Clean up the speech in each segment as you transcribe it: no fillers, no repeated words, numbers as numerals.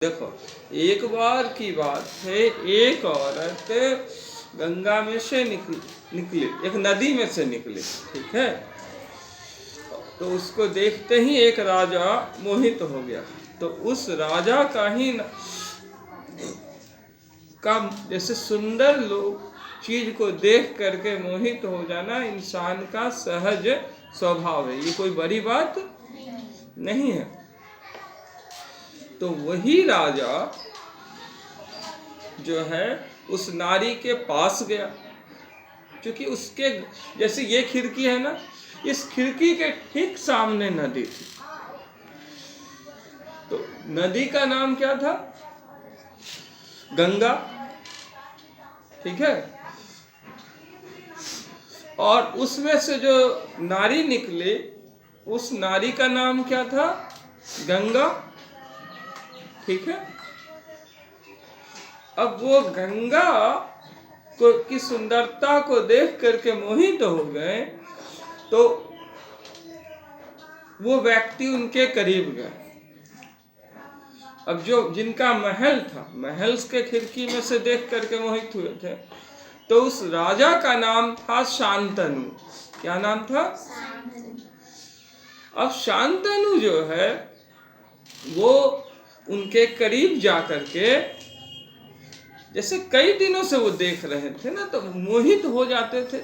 देखो, एक बार की बात है, एक औरत गंगा में से निकली, एक नदी में से निकली, ठीक है। तो उसको देखते ही एक राजा मोहित हो गया। तो उस राजा का ही जैसे सुंदर लोग चीज को देख करके मोहित हो जाना इंसान का सहज स्वभाव है, ये कोई बड़ी बात नहीं है। तो वही राजा जो है उस नारी के पास गया, क्योंकि उसके जैसे ये खिड़की है ना, इस खिड़की के ठीक सामने नदी थी। तो नदी का नाम क्या था? गंगा, ठीक है। और उसमें से जो नारी निकली, उस नारी का नाम क्या था? गंगा, ठीक है। अब वो गंगा की सुंदरता को देख करके मोहित हो गए। तो वो व्यक्ति उनके करीब गए। अब जो जिनका महल था, महल के खिड़की में से देख करके मोहित हुए थे, तो उस राजा का नाम था शांतनु। क्या नाम था? अब शांतनु जो है वो उनके करीब जाकर के, जैसे कई दिनों से वो देख रहे थे ना, तो मोहित हो जाते थे।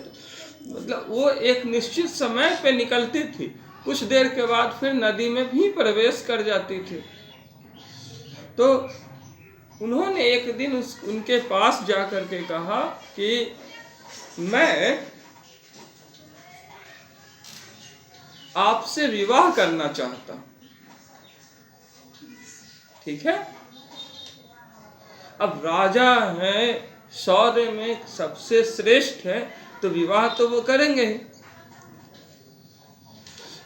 मतलब वो एक निश्चित समय पे निकलती थी, कुछ देर के बाद फिर नदी में भी प्रवेश कर जाती थी। तो उन्होंने एक दिन उनके पास जाकर के कहा कि मैं आपसे विवाह करना चाहता हूं, ठीक है। अब राजा है, शौर्य में सबसे श्रेष्ठ है, तो विवाह तो वो करेंगे ही।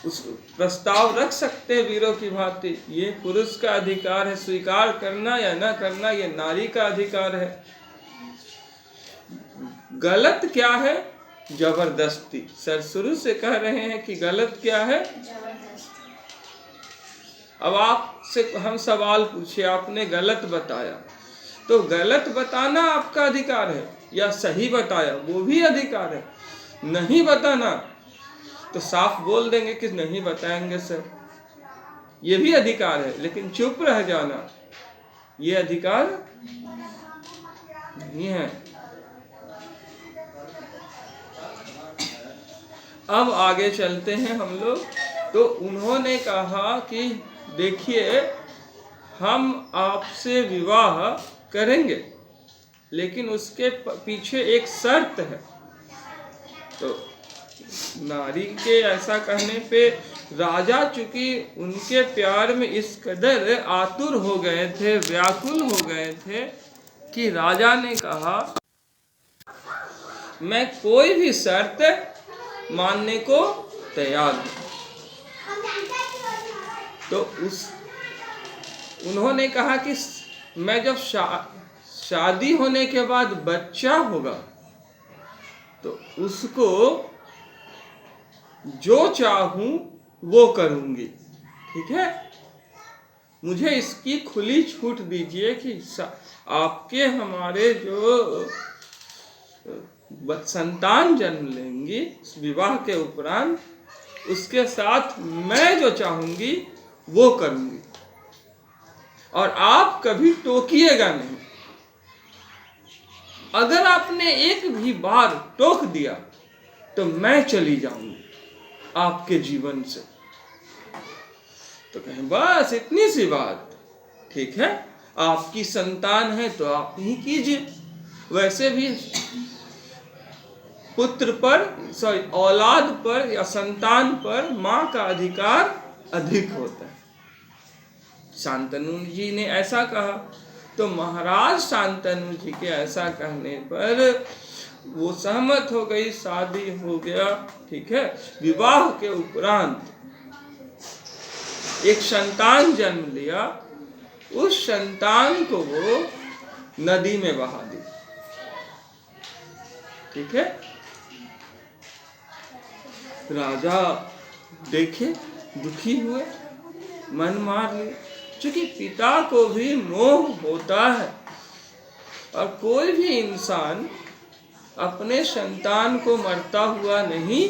उस प्रस्ताव रख सकते हैं वीरों की भांति। ये पुरुष का अधिकार है, स्वीकार करना या न करना ये नारी का अधिकार है। गलत क्या है? जबरदस्ती। सर शुरू से कह रहे हैं कि गलत क्या है? अब आपसे हम सवाल पूछे, आपने गलत बताया, तो गलत बताना आपका अधिकार है, या सही बताया वो भी अधिकार है। नहीं बताना तो साफ बोल देंगे कि नहीं बताएंगे सर, ये भी अधिकार है। लेकिन चुप रह जाना ये अधिकार नहीं है। अब आगे चलते हैं हम लोग। तो उन्होंने कहा कि देखिए, हम आपसे विवाह करेंगे, लेकिन उसके पीछे एक शर्त है। तो नारी के ऐसा कहने पे राजा चूंकि उनके प्यार में इस कदर आतुर हो गए थे, व्याकुल हो गए थे, कि राजा ने कहा मैं कोई भी शर्त मानने को तैयार हूं। तो उन्होंने कहा कि मैं जब शादी होने के बाद बच्चा होगा तो उसको जो चाहूं वो करूंगी, ठीक है। मुझे इसकी खुली छूट दीजिए कि आपके हमारे जो संतान जन्म लेंगी विवाह के उपरांत, उसके साथ मैं जो चाहूंगी वो करूंगी, और आप कभी टोकिएगा नहीं। अगर आपने एक भी बार टोक दिया तो मैं चली जाऊंगी आपके जीवन से। तो कहें बस इतनी सी बात, ठीक है, आपकी संतान है तो आप ही कीजिए। वैसे भी पुत्र पर, औलाद पर या संतान पर माँ का अधिकार अधिक होता है। शांतनु जी ने ऐसा कहा। तो महाराज शांतनु जी के ऐसा कहने पर वो सहमत हो गई, शादी हो गया, ठीक है। विवाह के उपरांत एक संतान जन्म लिया, उस संतान को वो नदी में बहा दी, ठीक है। राजा देखे, दुखी हुए, मन मार लिए, क्योंकि पिता को भी मोह होता है और कोई भी इंसान अपने संतान को मरता हुआ नहीं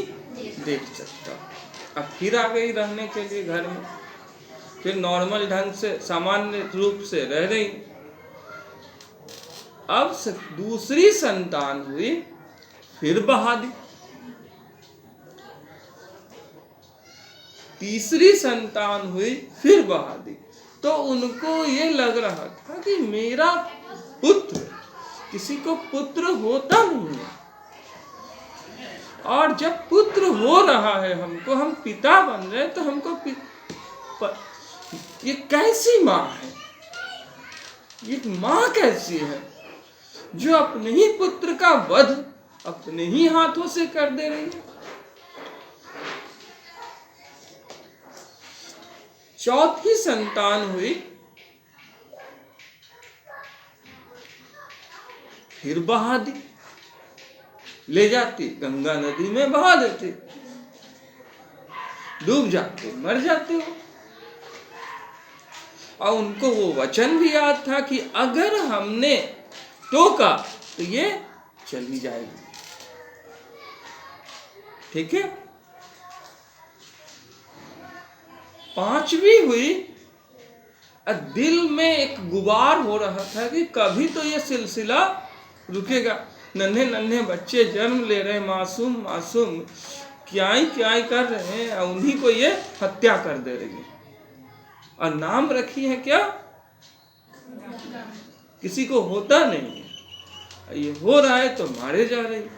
देख सकता। अब फिर आ गई रहने के लिए घर में, फिर नॉर्मल ढंग से सामान्य रूप से रह रही। अब दूसरी संतान हुई, फिर बहा दी। तीसरी संतान हुई, फिर बहा दी। तो उनको ये लग रहा था कि मेरा पुत्र, किसी को पुत्र होता नहीं है, और जब पुत्र हो रहा है हमको, हम पिता बन रहे, तो हमको ये कैसी माँ है, ये माँ कैसी है जो अपने ही पुत्र का वध अपने ही हाथों से कर दे रही है। चौथी संतान हुई, फिर बहा दी, ले जाती गंगा नदी में बहा देती, डूब जाते, मर जाते हो। और उनको वो वचन भी याद था कि अगर हमने टोका तो ये चली जाएगी। ठीक है। पांचवी हुई, दिल में एक गुबार हो रहा था कि कभी तो ये सिलसिला रुकेगा। नन्हे नन्हे बच्चे जन्म ले रहे, मासूम मासूम क्या कर रहे हैं, और उन्हीं को ये हत्या कर दे रही है। और नाम रखी है क्या? किसी को होता नहीं है, ये हो रहा है तो मारे जा रहे हैं।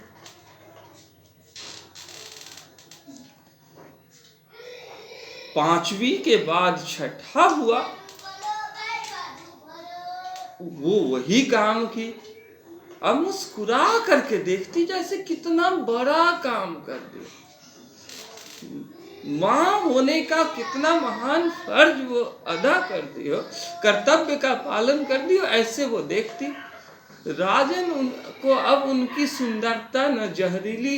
पांचवी के बाद छठा हुआ, वो वही काम की। अब मुस्कुरा करके देखती जैसे कितना बड़ा काम कर दिया, माँ होने का कितना महान फर्ज वो अदा कर दियो, कर्तव्य का पालन कर दियो, ऐसे वो देखती। राजन उनको अब उनकी सुंदरता न जहरीली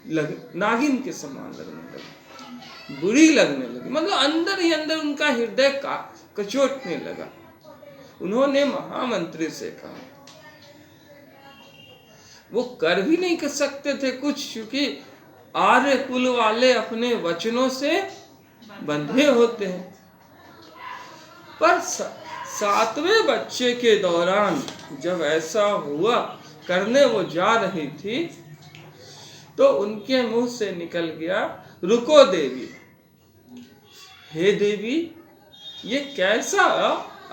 नागिन के समान लगने लगी, बुरी लगने लगी, मतलब अंदर ही अंदर उनका हृदय का कचोटने लगा। उन्होंने महामंत्री से कहा, वो कर भी नहीं कर सकते थे कुछ, क्योंकि आर्य कुल वाले अपने वचनों से बंधे होते हैं। पर सातवें बच्चे के दौरान जब ऐसा हुआ, करने वो जा रही थी, तो उनके मुंह से निकल गया, रुको देवी, हे देवी, ये कैसा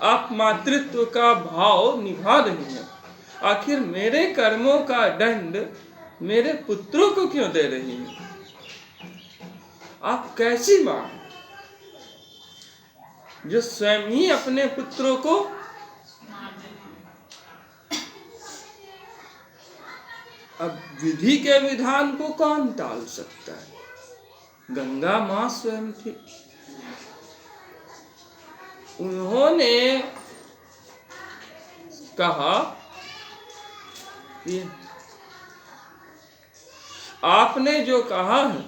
आप मातृत्व का भाव निभा रही हैं? आखिर मेरे कर्मों का दंड मेरे पुत्रों को क्यों दे रही हैं? आप कैसी मां जो स्वयं ही अपने पुत्रों को अब विधि के विधान को कौन टाल सकता है? गंगा मां स्वयं थी। उन्होंने कहा, ये आपने जो कहा है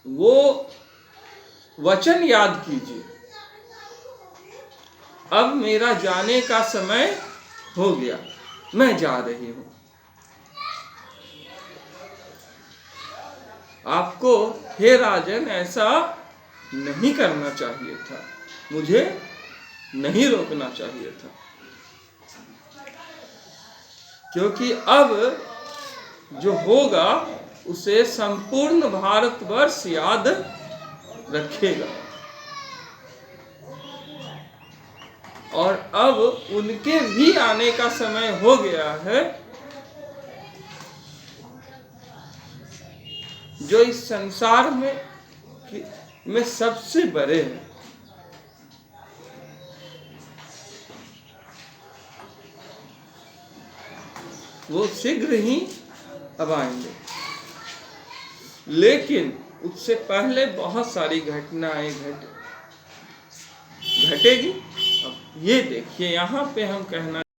वो वचन याद कीजिए, अब मेरा जाने का समय हो गया, मैं जा रही हूं। आपको हे राजन ऐसा नहीं करना चाहिए था, मुझे नहीं रोकना चाहिए था, क्योंकि अब जो होगा उसे संपूर्ण भारतवर्ष याद रखेगा। और अब उनके भी आने का समय हो गया है, जो इस संसार में सबसे बड़े हैं। वो शीघ्र ही अब आएंगे, लेकिन उससे पहले बहुत सारी घटनाएं घटेगी। अब ये देखिए, यहाँ पे हम कहना